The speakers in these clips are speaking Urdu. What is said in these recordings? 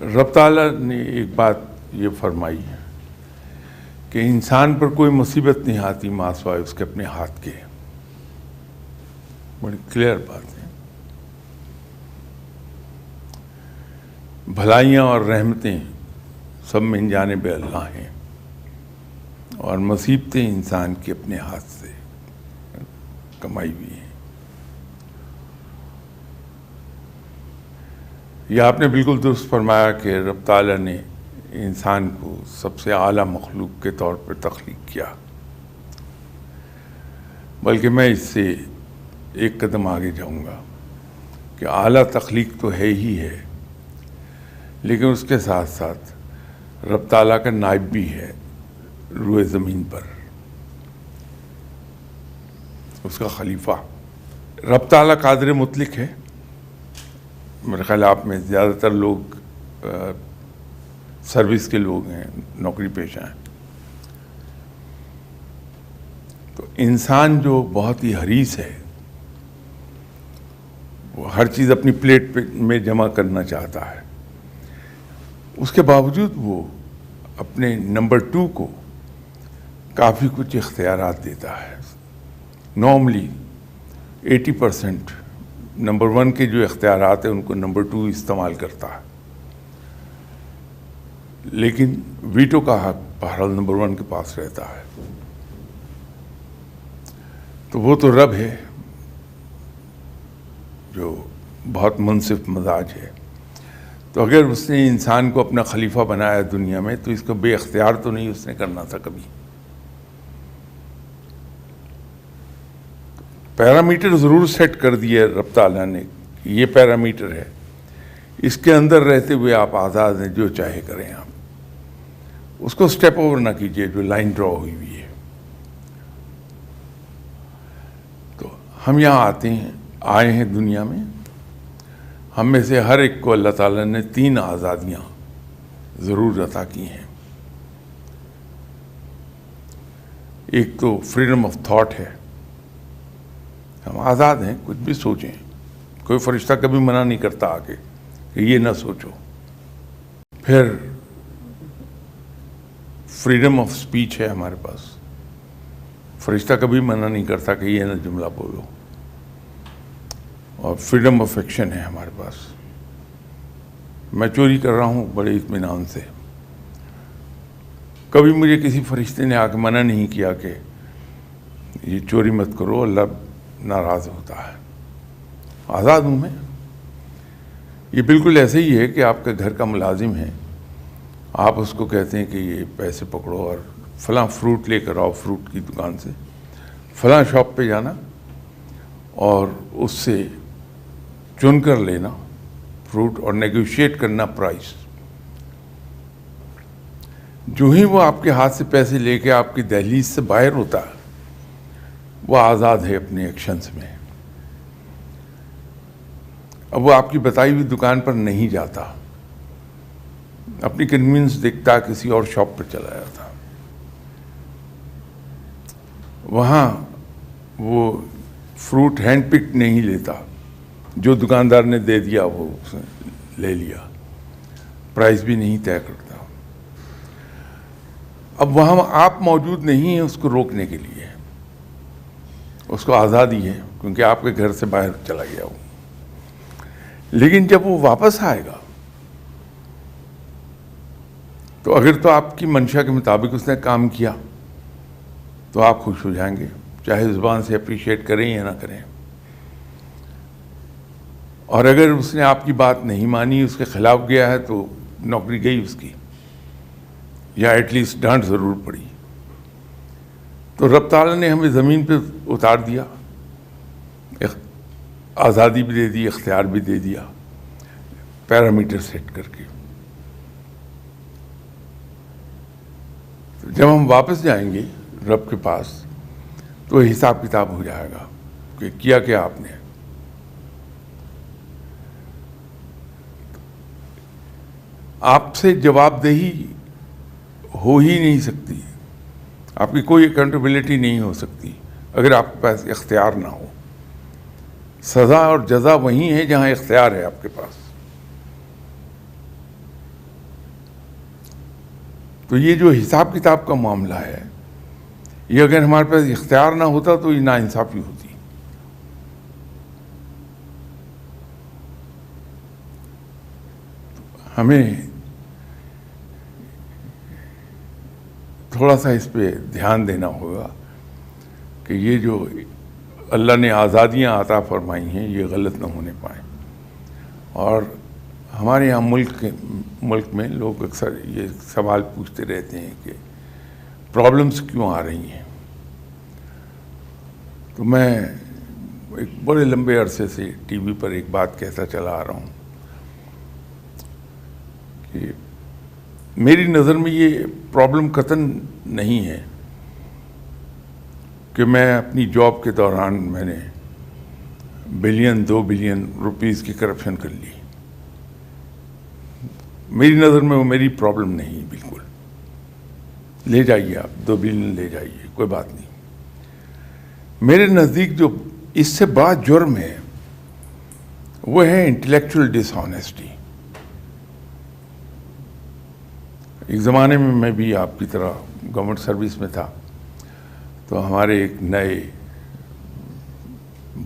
رب تعالیٰ نے ایک بات یہ فرمائی ہے کہ انسان پر کوئی مصیبت نہیں آتی ماں سوائے اس کے اپنے ہاتھ کے. بڑی کلیئر بات ہے. بھلائیاں اور رحمتیں سب من جانب اللہ ہیں اور مصیبتیں انسان کے اپنے ہاتھ سے کمائی ہوئی ہیں. یہ آپ نے بالکل درست فرمایا کہ رب تعالیٰ نے انسان کو سب سے اعلیٰ مخلوق کے طور پر تخلیق کیا. بلکہ میں اس سے ایک قدم آگے جاؤں گا کہ اعلیٰ تخلیق تو ہے ہی ہے، لیکن اس کے ساتھ ساتھ رب تعالیٰ کا نائب بھی ہے روئے زمین پر، اس کا خلیفہ. رب تعالیٰ قادر مطلق ہے. میرے خیال آپ میں زیادہ تر لوگ سروس کے لوگ ہیں، نوکری پیشہ ہیں. تو انسان جو بہت ہی حریص ہے، وہ ہر چیز اپنی پلیٹ میں جمع کرنا چاہتا ہے، اس کے باوجود وہ اپنے نمبر 2 کو کافی کچھ اختیارات دیتا ہے. نارملی 80% نمبر 1 کے جو اختیارات ہیں ان کو نمبر 2 استعمال کرتا ہے، لیکن ویٹو کا حق بہرحال نمبر 1 کے پاس رہتا ہے. تو وہ تو رب ہے جو بہت منصف مزاج ہے. تو اگر اس نے انسان کو اپنا خلیفہ بنایا دنیا میں تو اس کو بے اختیار تو نہیں اس نے کرنا تھا کبھی. پیرامیٹر ضرور سیٹ کر دیے رب تعالیٰ نے، یہ پیرامیٹر ہے، اس کے اندر رہتے ہوئے آپ آزاد ہیں، جو چاہے کریں آپ. اس کو سٹیپ اوور نہ کیجیے جو لائن ڈرا ہوئی ہوئی ہے. تو ہم یہاں آئے ہیں دنیا میں. ہم میں سے ہر ایک کو اللہ تعالیٰ نے 3 آزادیاں ضرور عطا کی ہیں. ایک تو فریڈم آف تھاٹ ہے، ہم آزاد ہیں، کچھ بھی سوچیں. کوئی فرشتہ کبھی منع نہیں کرتا آگے کہ یہ نہ سوچو. پھر فریڈم آف سپیچ ہے ہمارے پاس، فرشتہ کبھی منع نہیں کرتا کہ یہ نہ جملہ بولو. اور فریڈم آف ایکشن ہے ہمارے پاس. میں چوری کر رہا ہوں بڑے اطمینان سے، کبھی مجھے کسی فرشتے نے آ کے منع نہیں کیا کہ یہ چوری مت کرو، اللہ ناراض ہوتا ہے. آزاد ہوں میں. یہ بالکل ایسے ہی ہے کہ آپ کے گھر کا ملازم ہے، آپ اس کو کہتے ہیں کہ یہ پیسے پکڑو اور فلاں فروٹ لے کر آؤ فروٹ کی دکان سے، فلاں شاپ پہ جانا اور اس سے چن کر لینا فروٹ اور نیگوشیٹ کرنا پرائس. جو ہی وہ آپ کے ہاتھ سے پیسے لے کے آپ کی دہلیز سے باہر ہوتا ہے، وہ آزاد ہے اپنے ایکشنز میں. اب وہ آپ کی بتائی ہوئی دکان پر نہیں جاتا، اپنی کنوینس دیکھتا کسی اور شاپ پر چلا جاتا. وہاں وہ فروٹ ہینڈ پک نہیں لیتا، جو دکاندار نے دے دیا وہ اس نے لے لیا، پرائس بھی نہیں طے کرتا. اب وہاں آپ موجود نہیں ہیں اس کو روکنے کے لیے، اس کو آزادی ہے کیونکہ آپ کے گھر سے باہر چلا گیا وہ. لیکن جب وہ واپس آئے گا تو اگر تو آپ کی منشا کے مطابق اس نے کام کیا تو آپ خوش ہو جائیں گے، چاہے زبان سے اپریشیٹ کریں یا نہ کریں. اور اگر اس نے آپ کی بات نہیں مانی، اس کے خلاف گیا ہے، تو نوکری گئی اس کی، یا ایٹ لیسٹ ڈانٹ ضرور پڑی. تو رب تعالیٰ نے ہمیں زمین پہ اتار دیا، آزادی بھی دے دی، اختیار بھی دے دیا، پیرامیٹر سیٹ کر کے. جب ہم واپس جائیں گے رب کے پاس تو حساب کتاب ہو جائے گا کہ کیا کیا آپ نے. آپ سے جواب دہی ہو ہی نہیں سکتی، آپ کی کوئی اکاؤنٹیبلٹی نہیں ہو سکتی اگر آپ کے پاس اختیار نہ ہو. سزا اور جزا وہیں ہے جہاں اختیار ہے آپ کے پاس. تو یہ جو حساب کتاب کا معاملہ ہے، یہ اگر ہمارے پاس اختیار نہ ہوتا تو یہ ناانصافی ہوتی. ہمیں تھوڑا سا اس پہ دھیان دینا ہوگا کہ یہ جو اللہ نے آزادیاں عطا فرمائی ہیں یہ غلط نہ ہونے پائیں. اور ہمارے یہاں ملک میں لوگ اکثر یہ سوال پوچھتے رہتے ہیں کہ پرابلمس کیوں آ رہی ہیں. تو میں ایک بڑے لمبے عرصے سے ٹی وی پر ایک بات کہتا چلا آ رہا ہوں کہ میری نظر میں یہ پرابلم قطعاً نہیں ہے کہ میں اپنی جاب کے دوران میں نے بلین 2 بلین روپیز کی کرپشن کر لی. میری نظر میں وہ میری پرابلم نہیں. بالکل لے جائیے آپ 2 بلین لے جائیے، کوئی بات نہیں. میرے نزدیک جو اس سے بڑا جرم ہے وہ ہے انٹلیکچوئل ڈس آنیسٹی. ایک زمانے میں میں بھی آپ کی طرح گورنمنٹ سروس میں تھا، تو ہمارے ایک نئے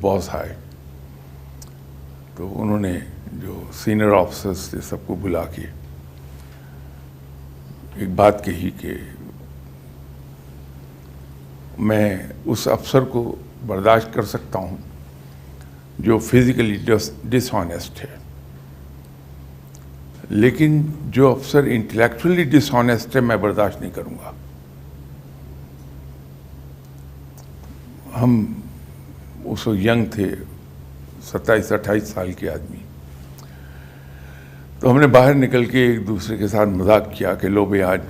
باس آئے تو انہوں نے جو سینئر آفیسرس تھے سب کو بلا کے ایک بات کہی کہ میں اس افسر کو برداشت کر سکتا ہوں جو فزیکلی ڈس آنیسٹ ہے، لیکن جو افسر انٹلیکچولی ڈس آنیسٹ ہے میں برداشت نہیں کروں گا. ہم اس وقت ینگ تھے، 27-28 سال کے آدمی. تو ہم نے باہر نکل کے ایک دوسرے کے ساتھ مذاق کیا کہ لو بھائی آج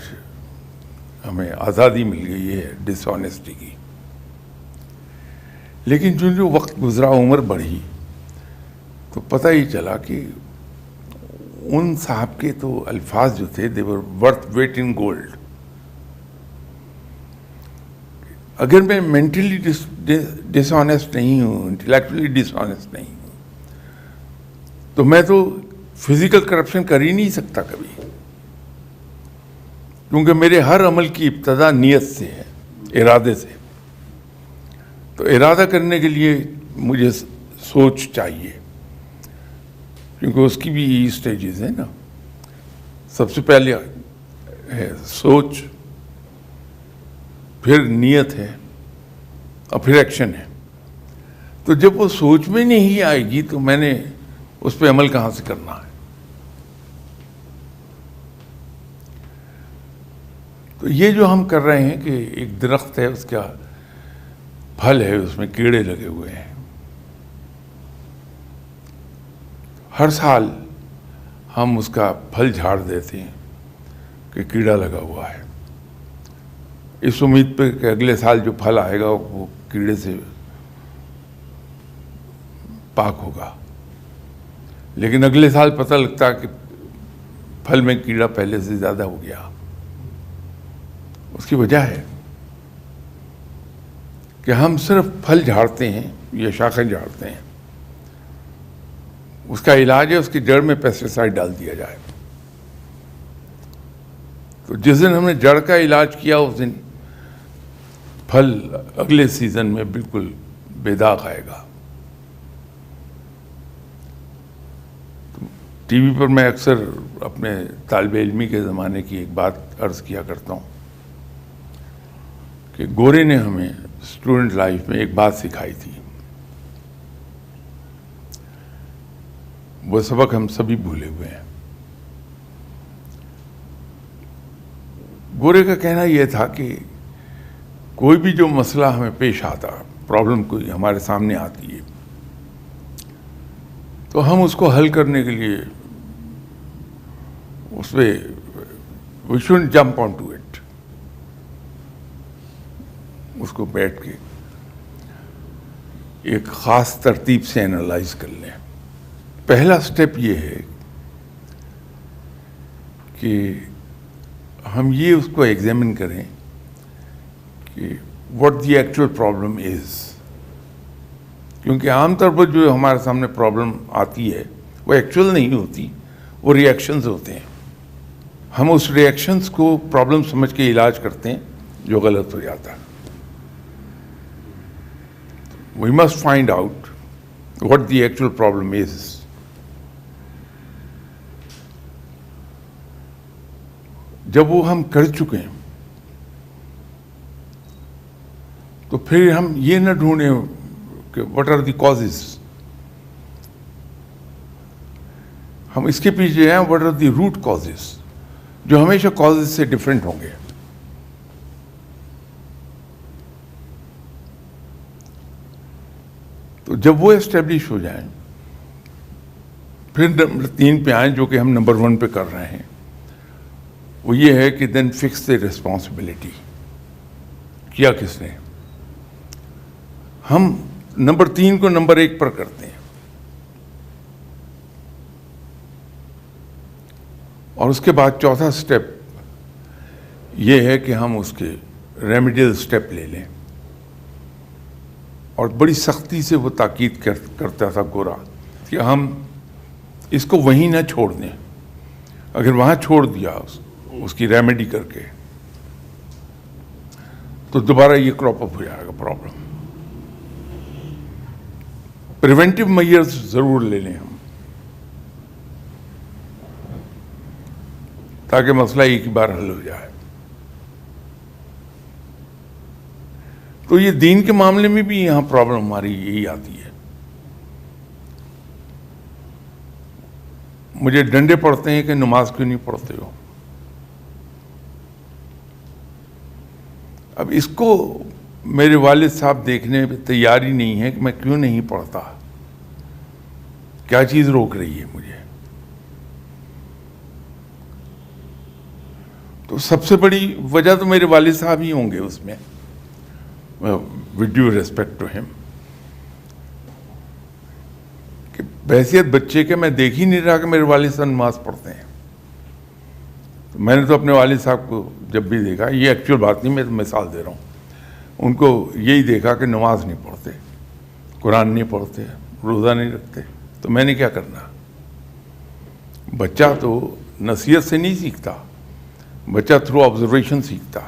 ہمیں آزادی مل گئی ہے ڈس آنیسٹی کی. لیکن جو وقت گزرا، عمر بڑھی، تو پتہ ہی چلا کہ ان صاحب کے تو الفاظ جو تھے they were worth weight in gold. اگر میں مینٹلی ڈس آنیسٹ نہیں ہوں، انٹلیکچولی ڈس آنیسٹ نہیں ہوں، تو میں تو فزیکل کرپشن کر ہی نہیں سکتا کبھی، کیونکہ میرے ہر عمل کی ابتدا نیت سے ہے، ارادے سے. تو ارادہ کرنے کے لیے مجھے سوچ چاہیے، کیونکہ اس کی بھی اسٹیجز ہیں نا. سب سے پہلے ہے سوچ، پھر نیت ہے، اور پھر ایکشن ہے. تو جب وہ سوچ میں نہیں آئے گی تو میں نے اس پہ عمل کہاں سے کرنا ہے. تو یہ جو ہم کر رہے ہیں کہ ایک درخت ہے، اس کا پھل ہے، اس میں کیڑے لگے ہوئے ہیں. ہر سال ہم اس کا پھل جھاڑ دیتے ہیں کہ کیڑا لگا ہوا ہے، اس امید پہ کہ اگلے سال جو پھل آئے گا وہ کیڑے سے پاک ہوگا. لیکن اگلے سال پتہ لگتا کہ پھل میں کیڑا پہلے سے زیادہ ہو گیا. اس کی وجہ ہے کہ ہم صرف پھل جھاڑتے ہیں یا شاخیں جھاڑتے ہیں. اس کا علاج ہے اس کی جڑ میں پیسٹیسائڈ ڈال دیا جائے. تو جس دن ہم نے جڑ کا علاج کیا اس دن پھل اگلے سیزن میں بالکل بے داغ آئے گا. ٹی وی پر میں اکثر اپنے طالب علمی کے زمانے کی ایک بات عرض کیا کرتا ہوں کہ گورے نے ہمیں اسٹوڈنٹ لائف میں ایک بات سکھائی تھی. وہ سبق ہم سبھی بھولے ہوئے ہیں. گورے کا کہنا یہ تھا کہ کوئی بھی جو مسئلہ ہمیں پیش آتا، پرابلم کوئی ہمارے سامنے آتی ہے، تو ہم اس کو حل کرنے کے لیے اس پہ we student jump on to it. اس کو بیٹھ کے ایک خاص ترتیب سے انالائز کر لیں. پہلا سٹیپ یہ ہے کہ ہم یہ اس کو ایگزامن کریں کہ what the actual problem is. کیونکہ عام طور پر جو ہمارے سامنے پرابلم آتی ہے وہ ایکچوئل نہیں ہوتی، وہ ری ایکشنز ہوتے ہیں. ہم اس ریئیکشنز کو پرابلم سمجھ کے علاج کرتے ہیں جو غلط ہو جاتا ہے. We must find out what the actual problem is. جب وہ ہم کر چکے ہیں تو پھر ہم یہ نہ ڈھونڈیں کہ what are the causes. ہم اس کے پیچھے ہیں what are the root causes جو ہمیشہ causes سے ڈفرینٹ ہوں گے. تو جب وہ اسٹیبلش ہو جائیں پھر نمبر 3 پہ آئیں جو کہ ہم نمبر 1 پہ کر رہے ہیں. وہ یہ ہے کہ دین فکس دی ریسپانسبلٹی. کیا کس نے؟ ہم نمبر 3 کو نمبر 1 پر کرتے ہیں اور اس کے بعد چوتھا سٹیپ یہ ہے کہ ہم اس کے ریمیڈیل سٹیپ لے لیں. اور بڑی سختی سے وہ تاکید کرتا تھا گورا کہ ہم اس کو وہیں نہ چھوڑ دیں. اگر وہاں چھوڑ دیا اس کی ریمیڈی کر کے تو دوبارہ یہ کراپ اپ ہو جائے گا پرابلم. پریونٹیو میئرز ضرور لے لیں ہم تاکہ مسئلہ ایک ہی بار حل ہو جائے. تو یہ دین کے معاملے میں بھی یہاں پرابلم ہماری یہی آتی ہے. مجھے ڈنڈے پڑتے ہیں کہ نماز کیوں نہیں پڑھتے ہو. اب اس کو میرے والد صاحب دیکھنے پہ تیار ہی نہیں ہے کہ میں کیوں نہیں پڑھتا, کیا چیز روک رہی ہے مجھے. تو سب سے بڑی وجہ تو میرے والد صاحب ہی ہوں گے اس میں, with due respect to him. کہ بحیثیت بچے کے میں دیکھ ہی نہیں رہا کہ میرے والد صاحب نماز پڑھتے ہیں. میں نے تو اپنے والد صاحب کو جب بھی دیکھا, یہ ایکچوئل بات نہیں, میں تو مثال دے رہا ہوں, ان کو یہی دیکھا کہ نماز نہیں پڑھتے, قرآن نہیں پڑھتے, روزہ نہیں رکھتے. تو میں نے کیا کرنا؟ بچہ تو نصیحت سے نہیں سیکھتا, بچہ تھرو آبزرویشن سیکھتا.